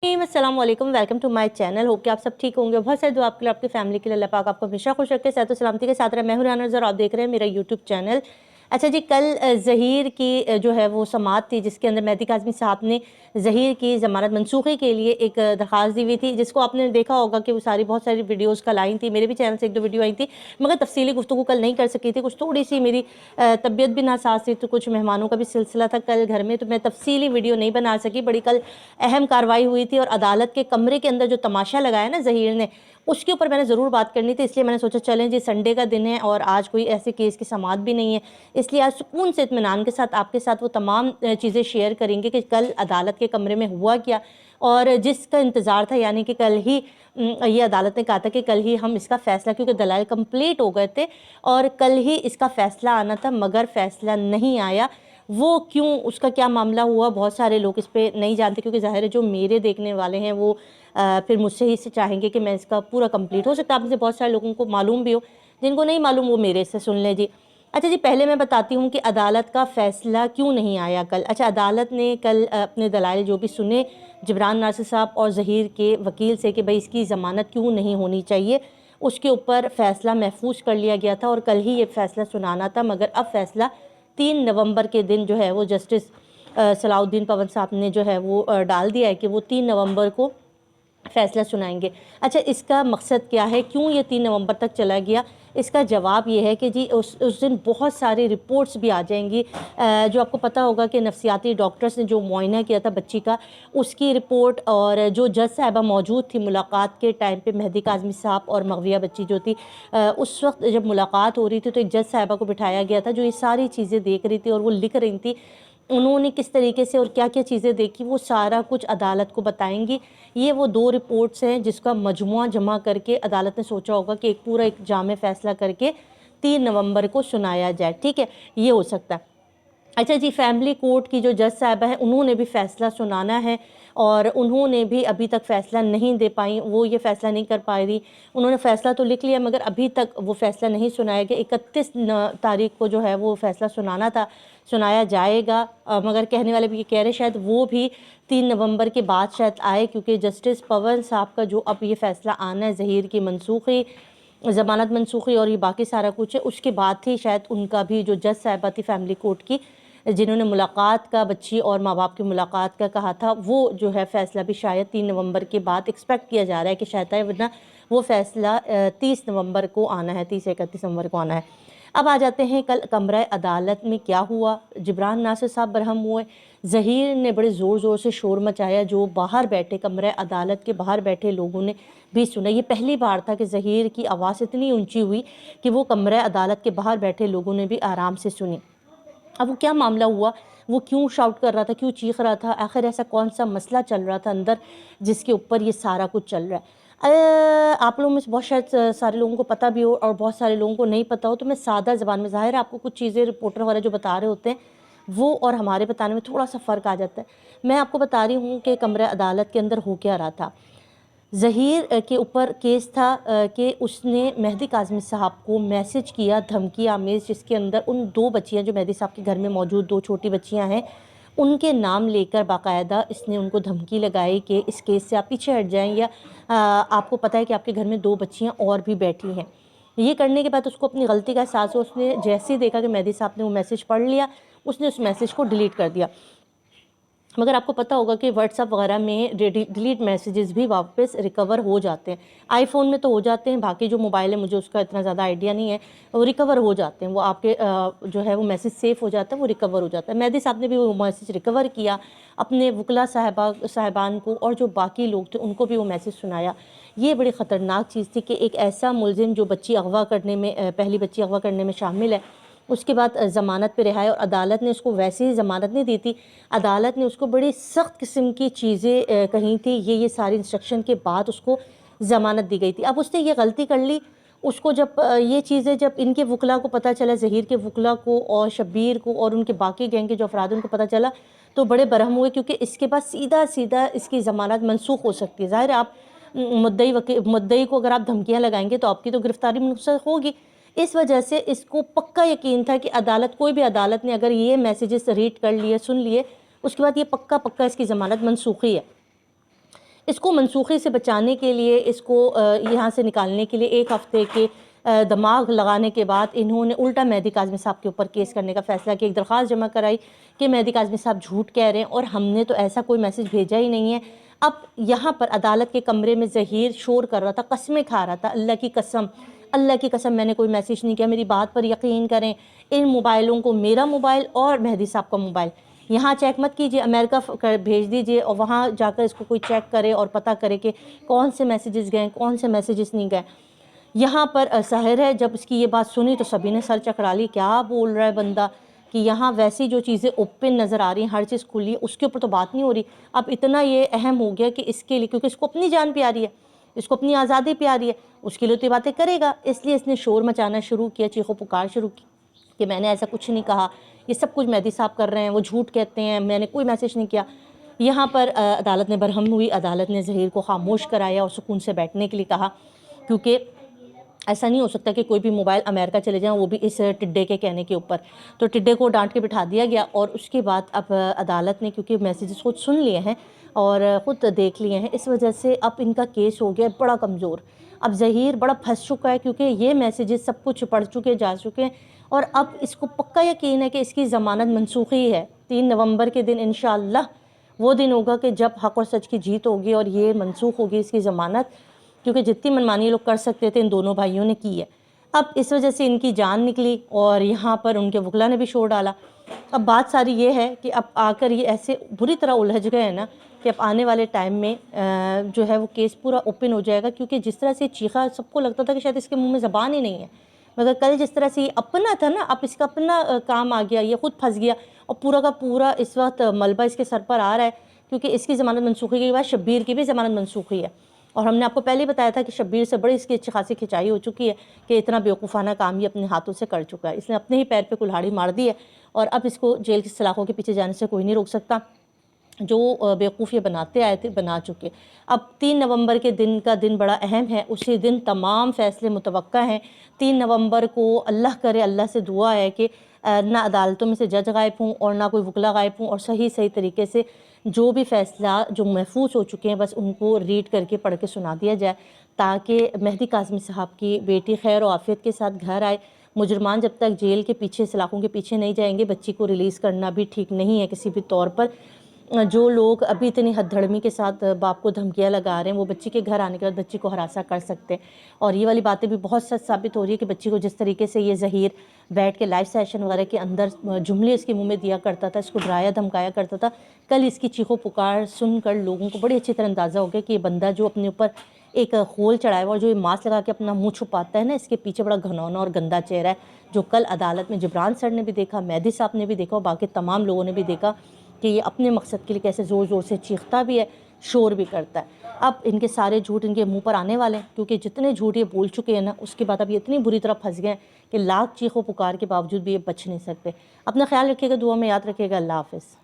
अस्सलाम वालेकुम, welcome to my channel. Hope कि आप सब ठीक होंगे। बहुत सारी दुआ आपके लिए, आपकी फैमिली के लिए। अल्लाह पाक आपको हमेशा खुश रखे, सेहत और सलामती के साथ रहे। मैं हूं राना और आप देख रहे हैं मेरा यूट्यूब चैनल। अच्छा जी, कल ज़हीर की जो है वो समाअत थी, जिसके अंदर मेहदी काज़मी साहब ने ज़हीर की ज़मानत मनसूखी के लिए एक दरख्वास्त दी हुई थी, जिसको आपने देखा होगा कि वो बहुत सारी वीडियोज़ कल आई थी। मेरे भी चैनल से एक दो वीडियो आई थी, मगर तफसीली गुफ्तगू कल नहीं कर सकी थी। कुछ थोड़ी सी मेरी तबीयत भी नासाज थी, तो कुछ मेहमानों का भी सिलसिला था कल घर में, तो मैं तफसीली वीडियो नहीं बना सकी। बड़ी कल अहम कार्रवाई हुई थी और अदालत के कमरे के अंदर जो तमाशा लगाया ना ज़हीर ने, उसके ऊपर मैंने ज़रूर बात करनी थी। इसलिए मैंने सोचा चलें जी, संडे का दिन है और आज कोई ऐसे केस की समाअत भी नहीं है, इसलिए आज सुकून से इत्मीनान के साथ आपके साथ वो तमाम चीज़ें शेयर करेंगे कि कल अदालत के कमरे में हुआ क्या, और जिसका इंतज़ार था, यानी कि कल ही ये अदालत ने कहा था कि कल ही हम इसका फ़ैसला, क्योंकि दलाइल कंप्लीट हो गए थे और कल ही इसका फ़ैसला आना था, मगर फ़ैसला नहीं आया। वो क्यों, उसका क्या मामला हुआ, बहुत सारे लोग इस पे नहीं जानते, क्योंकि ज़ाहिर है जो मेरे देखने वाले हैं वो फिर मुझसे ही से चाहेंगे कि मैं इसका पूरा कंप्लीट, हो सकता है आप में से बहुत सारे लोगों को मालूम भी हो, जिनको नहीं मालूम वो मेरे से सुन लें जी। अच्छा जी, पहले मैं बताती हूँ कि अदालत का फ़ैसला क्यों नहीं आया कल। अच्छा, अदालत ने कल अपने दलाइल जो भी सुने जिब्रान नासिर साहब और ज़हीर के वकील से कि भाई इसकी ज़मानत क्यों नहीं होनी चाहिए, उसके ऊपर फ़ैसला महफूज कर लिया गया था और कल ही ये फ़ैसला सुनाना था। मगर अब फ़ैसला 3 नवंबर के दिन जो है वो जस्टिस सलाउद्दीन पवन साहब ने जो है वो डाल दिया है कि वो 3 नवंबर को फ़ैसला सुनाएंगे। अच्छा, इसका मकसद क्या है, क्यों ये 3 नवंबर तक चला गया? इसका जवाब ये है कि जी उस दिन बहुत सारी रिपोर्ट्स भी आ जाएंगी। जो आपको पता होगा कि नफ्सियाती डॉक्टर्स ने जो मुआयना किया था बच्ची का, उसकी रिपोर्ट, और जो जज साहिबा मौजूद थी मुलाकात के टाइम पे, मेहदी काज़मी साहब और मगविया बच्ची जो थी, उस वक्त जब मुलाकात हो रही थी तो एक जज साहिबा को बिठाया गया था जो ये सारी चीज़ें देख रही थी और वो लिख रही थी। उन्होंने किस तरीके से और क्या क्या चीज़ें देखी, वो सारा कुछ अदालत को बताएंगी। ये वो 2 रिपोर्ट्स हैं जिसका मजमुआ जमा करके अदालत ने सोचा होगा कि एक पूरा एक जामे फ़ैसला करके 3 नवंबर को सुनाया जाए। ठीक है, ये हो सकता है। अच्छा जी, फैमिली कोर्ट की जो जज साहिबा है, उन्होंने भी फ़ैसला सुनाना है और उन्होंने भी अभी तक फ़ैसला नहीं दे पाई, वो ये फ़ैसला नहीं कर पा रही। उन्होंने फ़ैसला तो लिख लिया मगर अभी तक वो फ़ैसला नहीं सुनाया गया। 31 तारीख को जो है वो फ़ैसला सुनाना था, सुनाया जाएगा। मगर कहने वाले भी ये कह रहे शायद वो भी 3 नवंबर के बाद शायद आए, क्योंकि जस्टिस पवन साहब का जो अब ये फ़ैसला आना है ज़हीर की मनसूखी, ज़मानत मनसूखी और ये बाकी सारा कुछ है, उसके बाद ही शायद उनका भी, जो जज साहिबा थी फैमिली कोर्ट की, जिन्होंने मुलाकात का, बच्ची और माँ बाप की मुलाकात का कहा था, वो जो है फ़ैसला भी शायद 3 नवंबर के बाद एक्सपेक्ट किया जा रहा है कि शायद है, वरना वो फ़ैसला 30 नवंबर को आना है, 30 या 31 नवंबर को आना है। अब आ जाते हैं कल कमरा अदालत में क्या हुआ। जिब्रान नासिर साहब बरहम हुए, ज़हीर ने बड़े ज़ोर ज़ोर से शोर मचाया, जो बाहर बैठे, कमरा अदालत के बाहर बैठे लोगों ने भी सुना। ये पहली बार था कि ज़हीर की आवाज़ इतनी ऊंची हुई कि वो कमरा अदालत के बाहर बैठे लोगों ने भी आराम से सुनी। अब वो क्या मामला हुआ, वो क्यों शाउट कर रहा था, क्यों चीख रहा था, आखिर ऐसा कौन सा मसला चल रहा था अंदर जिसके ऊपर ये सारा कुछ चल रहा है। आप लोगों में से बहुत शायद सारे लोगों को पता भी हो और बहुत सारे लोगों को नहीं पता हो, तो मैं सादा ज़बान में, ज़ाहिर है आपको कुछ चीज़ें रिपोर्टर वगैरह जो बता रहे होते हैं वो और हमारे बताने में थोड़ा सा फ़र्क आ जाता है। मैं आपको बता रही हूँ कि कमरा अदालत के अंदर हो क्या रहा था। ज़हीर के ऊपर केस था कि उसने मेहदी काज़मी साहब को मैसेज किया, धमकी आमेज़, जिसके अंदर उन 2 बच्चियाँ जो मेहदी साहब के घर में मौजूद 2 छोटी बच्चियाँ हैं, उनके नाम लेकर बाकायदा इसने उनको धमकी लगाई कि इस केस से आप पीछे हट जाएं, या आपको पता है कि आपके घर में 2 बच्चियाँ और भी बैठी हैं। ये करने के बाद उसको अपनी गलती का एहसास हुआ। उसने जैसे ही देखा कि मेहदी साहब ने वो मैसेज पढ़ लिया, उसने उस मैसेज को डिलीट कर दिया। मगर आपको पता होगा कि व्हाट्सअप वगैरह में डिलीट मैसेजेस भी वापस रिकवर हो जाते हैं। आईफ़ोन में तो हो जाते हैं, बाकी जो मोबाइल है मुझे उसका इतना ज़्यादा आइडिया नहीं है, वो रिकवर हो जाते हैं। वो आपके जो है वो मैसेज सेव हो जाता है, वो रिकवर हो जाता है। मेहदी साहब ने भी वो मैसेज रिकवर किया, अपने वकला साहिबान को और जो बाकी लोग थे उनको भी वो मैसेज सुनाया। ये बड़ी ख़तरनाक चीज़ थी कि एक ऐसा मुलजिम जो बच्ची अगवा करने में, पहली बच्ची अगवा करने में शामिल है, उसके बाद ज़मानत पे रिहा है और अदालत ने उसको वैसे ही ज़मानत नहीं दी थी। अदालत ने उसको बड़ी सख्त किस्म की चीज़ें कही थी, ये सारी इंस्ट्रक्शन के बाद उसको ज़मानत दी गई थी। अब उसने ये गलती कर ली। उसको जब ये चीज़ें जब इनके वकला को पता चला, ज़हीर के वकला को और शब्बीर को और उनके बाकी गैंग के जो अफराद उनको पता चला, तो बड़े बरहम हुए, क्योंकि इसके बाद सीधा सीधा इसकी ज़मानत मनसूख हो सकती है। ज़ाहिर है, आप मुद्दई को अगर आप धमकियाँ लगाएंगे तो आपकी तो गिरफ्तारी मनसूख होगी। इस वजह से इसको पक्का यकीन था कि अदालत, कोई भी अदालत ने अगर ये मैसेजेस रीड कर लिए, सुन लिए, उसके बाद ये पक्का इसकी ज़मानत मनसूखी है। اس کو منسوخی سے بچانے کے لیے، اس کو یہاں سے نکالنے کے لیے 1 ہفتے کے دماغ لگانے کے بعد انہوں نے الٹا مہدی کاظمی صاحب کے اوپر کیس کرنے کا فیصلہ کیا، ایک درخواست جمع کرائی کہ مہدی کاظمی صاحب جھوٹ کہہ رہے ہیں اور ہم نے تو ایسا کوئی میسج بھیجا ہی نہیں ہے۔ اب یہاں پر عدالت کے کمرے میں ظہیر شور کر رہا تھا، قسمیں کھا رہا تھا، اللہ کی قسم میں نے کوئی میسج نہیں کیا، میری بات پر یقین کریں، ان موبائلوں کو، میرا موبائل اور مہدی صاحب کا موبائل یہاں چیک مت کیجئے، امریکہ بھیج دیجئے اور وہاں جا کر اس کو کوئی چیک کرے اور پتہ کرے کہ کون سے میسیجز گئے، کون سے میسیجز نہیں گئے۔ یہاں پر سحر ہے، جب اس کی یہ بات سنی تو سبھی نے سر چکرا لی، کیا بول رہا ہے بندہ، کہ یہاں ویسی جو چیزیں اوپن نظر آ رہی ہیں، ہر چیز کھلی ہے، اس کے اوپر تو بات نہیں ہو رہی۔ اب اتنا یہ اہم ہو گیا کہ اس کے لیے، کیونکہ اس کو اپنی جان پیاری ہے، اس کو اپنی آزادی پیاری ہے، اس کے لیے تو یہ باتیں کرے گا، اس لیے اس نے شور مچانا شروع کیا، چیخ و پکار شروع کی کہ میں نے ایسا کچھ نہیں کہا، یہ سب کچھ مہدی صاحب کر رہے ہیں، وہ جھوٹ کہتے ہیں، میں نے کوئی میسج نہیں کیا۔ یہاں پر عدالت نے برہم ہوئی، عدالت نے ظہیر کو خاموش کرایا اور سکون سے بیٹھنے کے لیے کہا، کیونکہ ایسا نہیں ہو سکتا کہ کوئی بھی موبائل امریکہ چلے جائیں، وہ بھی اس ٹڈے کے کہنے کے اوپر۔ تو ٹڈے کو ڈانٹ کے بٹھا دیا گیا، اور اس کے بعد اب عدالت نے، کیونکہ میسیجز خود سن لیے ہیں اور خود دیکھ لیے ہیں، اس وجہ سے اب ان کا کیس ہو گیا بڑا کمزور۔ اب ظہیر بڑا پھنس چکا ہے، کیونکہ یہ میسیجز سب کچھ پڑھ چکے جا چکے ہیں، اور اب اس کو پکا یقین ہے کہ اس کی ضمانت منسوخی ہے۔ 3 نومبر کے دن انشاءاللہ وہ دن ہوگا کہ جب حق اور سچ کی جیت ہوگی اور یہ منسوخ ہوگی اس کی ضمانت، کیونکہ جتنی منمانی لوگ کر سکتے تھے ان دونوں بھائیوں نے کی ہے۔ اب اس وجہ سے ان کی جان نکلی، اور یہاں پر ان کے وکلا نے بھی شور ڈالا۔ اب بات ساری یہ ہے کہ اب آ کر یہ ایسے بری طرح الجھ گئے ہیں نا کہ اب آنے والے ٹائم میں جو ہے وہ کیس پورا اوپن ہو جائے گا، کیونکہ جس طرح سے چیخا، سب کو لگتا تھا کہ شاید اس کے منہ میں زبان ہی نہیں ہے، مگر کل جس طرح سے یہ اپنا تھا نا، اب اس کا اپنا کام آ گیا، یہ خود پھنس گیا، اور پورا کا پورا اس وقت ملبہ اس کے سر پر آ رہا ہے، کیونکہ اس کی ضمانت منسوخی کے بعد شبیر کی بھی ضمانت منسوخی ہے۔ اور ہم نے آپ کو پہلے بتایا تھا کہ شبیر سے بڑی اس کی اچھی خاصی کھچائی ہو چکی ہے کہ اتنا بیوقوفانہ کام یہ اپنے ہاتھوں سے کر چکا ہے، اس نے اپنے ہی پیر پہ کلہاڑی مار دی ہے، اور اب اس کو جیل کی سلاخوں کے پیچھے جانے سے کوئی نہیں روک سکتا۔ جو بیوقوف یہ بناتے آئے تھے بنا چکے۔ اب 3 نومبر کے دن کا دن بڑا اہم ہے، اسی دن تمام فیصلے متوقع ہیں۔ 3 نومبر کو اللہ کرے، اللہ سے دعا ہے کہ نہ عدالتوں میں سے جج غائب ہوں اور نہ کوئی وکلا غائب ہوں، اور صحیح طریقے سے جو بھی فیصلہ جو محفوظ ہو چکے ہیں بس ان کو ریڈ کر کے پڑھ کے سنا دیا جائے، تاکہ مہدی کاظمی صاحب کی بیٹی خیر و عافیت کے ساتھ گھر آئے۔ مجرمان جب تک جیل کے پیچھے، سلاخوں کے پیچھے نہیں جائیں گے، بچی کو ریلیز کرنا بھی ٹھیک نہیں ہے کسی بھی طور پر۔ جو لوگ ابھی اتنی حد دھڑمی کے ساتھ باپ کو دھمکیاں لگا رہے ہیں، وہ بچی کے گھر آنے کے بعد بچی کو ہراساں کر سکتے ہیں، اور یہ والی باتیں بھی بہت سچ ثابت ہو رہی ہے کہ بچی کو جس طریقے سے یہ ظہیر بیٹھ کے لائیو سیشن وغیرہ کے اندر جملے اس کے منہ میں دیا کرتا تھا، اس کو ڈرایا دھمکایا کرتا تھا، کل اس کی چیخ و پکار سن کر لوگوں کو بڑی اچھی طرح اندازہ ہو گیا کہ یہ بندہ جو اپنے اوپر ایک خول چڑھایا ہوا اور جو یہ ماسک لگا کے اپنا منہ چھپاتا ہے نا، اس کے پیچھے بڑا گھنونا اور گندا چہرہ ہے، جو کل عدالت میں جبران سر نے بھی دیکھا، مہدی صاحب نے بھی دیکھا، اور باقی تمام لوگوں نے بھی دیکھا کہ یہ اپنے مقصد کے لیے کیسے زور زور سے چیختا بھی ہے، شور بھی کرتا ہے۔ اب ان کے سارے جھوٹ ان کے منہ پر آنے والے ہیں، کیونکہ جتنے جھوٹ یہ بول چکے ہیں نا، اس کے بعد اب یہ اتنی بری طرح پھنس گئے ہیں کہ لاکھ چیخ و پکار کے باوجود بھی یہ بچ نہیں سکتے۔ اپنا خیال رکھیے گا، دعا میں یاد رکھیے گا، اللہ حافظ۔